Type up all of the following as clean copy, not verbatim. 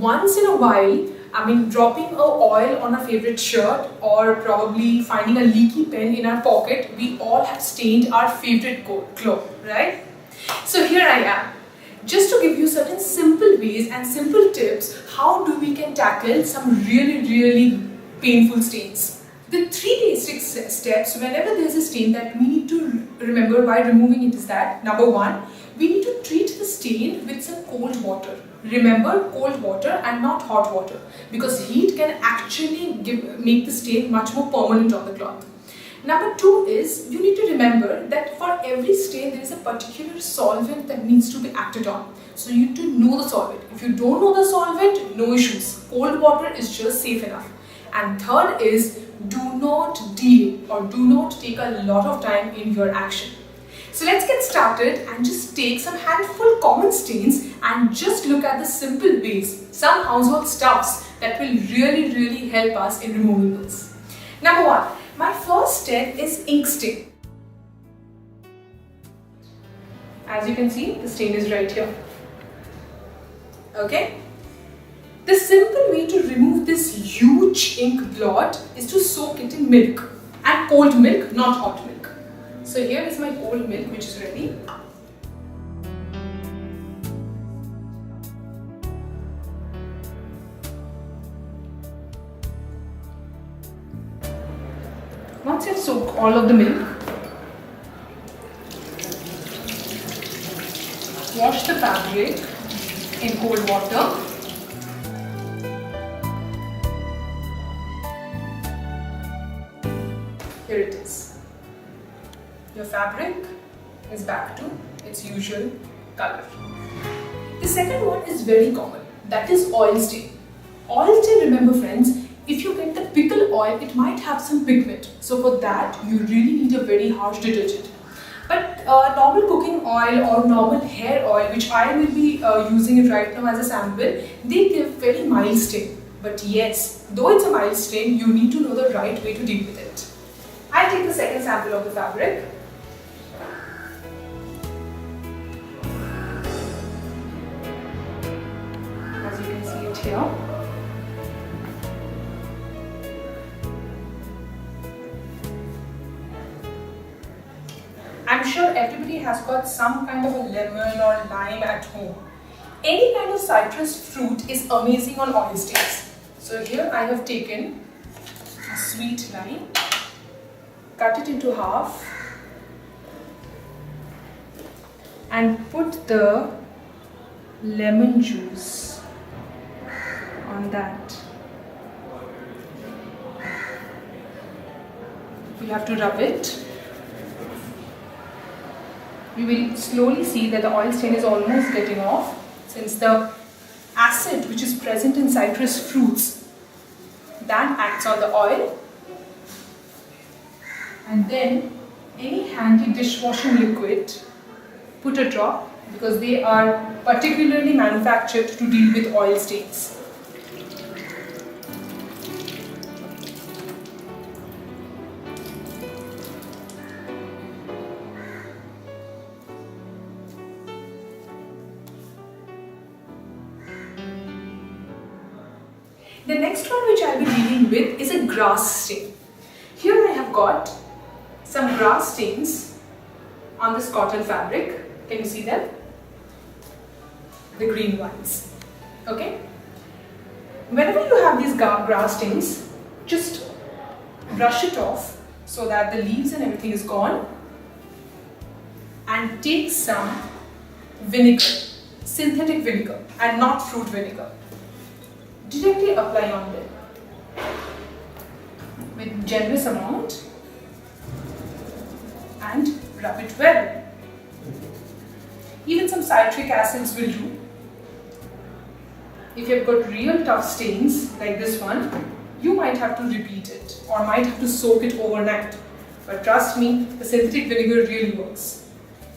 once in a while, dropping a oil on our favorite shirt or probably finding a leaky pen in our pocket, we all have stained our favorite cloth, right? So here I am, just to give you certain simple ways and simple tips how we can tackle some really painful stains. The 3 basic steps whenever there is a stain that we need to remember while removing it is that, number 1, we need to treat the stain with some cold water. Remember, cold water and not hot water, because heat can actually make the stain much more permanent on the cloth. Number 2 is, you need to remember that for every stain there is a particular solvent that needs to be acted on. So you need to know the solvent. If you don't know the solvent, no issues. Cold water is just safe enough. And third is, do not delay or do not take a lot of time in your action. So let's get started and just take some handful common stains and just look at the simple ways, some household stuffs that will really help us in removing this. Number 1, my first step is ink stain. As you can see, the stain is right here. Okay? The simple way to remove this huge ink blot is to soak it in milk, and cold milk, not hot milk. So here is my cold milk which is ready. Once you have soaked all of the milk, wash the fabric in cold water. Here it is. Your fabric is back to its usual color. The second one is very common, that is oil stain. Oil stain, remember friends, if you get the pickle oil, it might have some pigment. So for that, you really need a very harsh detergent. But normal cooking oil or normal hair oil, which I will be using it right now as a sample, they give very mild stain. But yes, though it's a mild stain, you need to know the right way to deal with it. I'll take the second sample of the fabric. As you can see it here. I'm sure everybody has got some kind of a lemon or lime at home. Any kind of citrus fruit is amazing on oil stains. So here I have taken a sweet lime, cut it into half and put the lemon juice on that. We have to rub it. You will slowly see that the oil stain is almost getting off, since the acid which is present in citrus fruits, that acts on the oil. And then any handy dishwashing liquid, put a drop, because they are particularly manufactured to deal with oil stains. The next one which I will be dealing with is a grass stain. Here I have got some grass stains on this cotton fabric. Can you see them? The green ones. Okay? Whenever you have these grass stains, just brush it off so that the leaves and everything is gone, and take some vinegar, synthetic vinegar and not fruit vinegar. Directly apply on them with generous amount and rub it well. Even some citric acids will do. If you have got real tough stains like this one, you might have to repeat it or might have to soak it overnight. But trust me, the synthetic vinegar really works.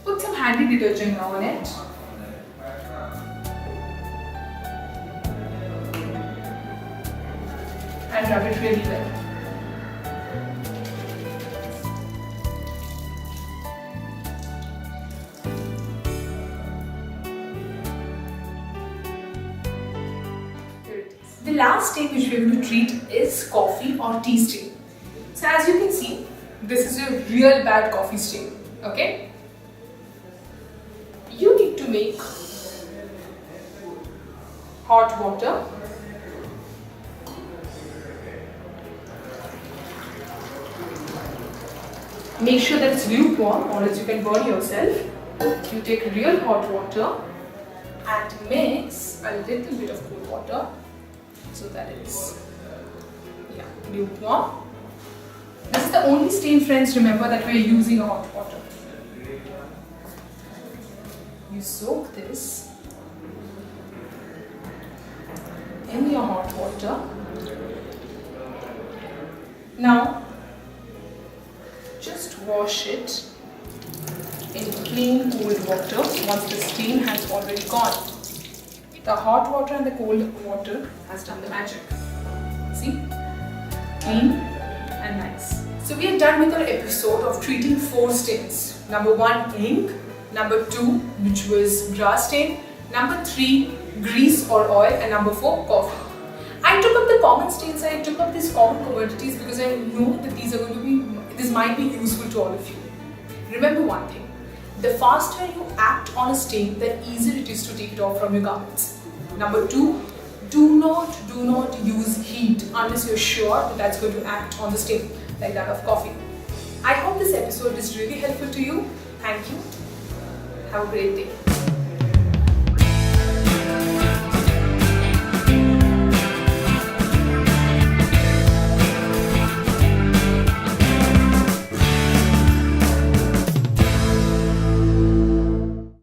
Put some handy detergent now on it. And rub it really well. last stain which we are going to treat is coffee or tea stain. So as you can see, this is a real bad coffee stain. Okay? You need to make hot water. Make sure that it's lukewarm or else you can burn yourself. You take real hot water and mix a little bit of cold water so that it's lukewarm. This is the only stain, friends, remember, that we are using a hot water. You soak this in your hot water. Now, just wash it in plain cold water once the stain has already gone. The hot water and the cold water has done the magic. See? Clean and nice. So we are done with our episode of treating 4 stains. Number 1, ink. Number 2, which was grass stain. Number 3, grease or oil. And number 4, coffee. I took up the common stains, I took up these common commodities because I know that this might be useful to all of you. Remember one thing, the faster you act on a stain, the easier it is to take it off from your garments. Number 2, do not use heat unless you're sure that that's going to act on the stain, like that of coffee. I hope this episode is really helpful to you. Thank you. Have a great day.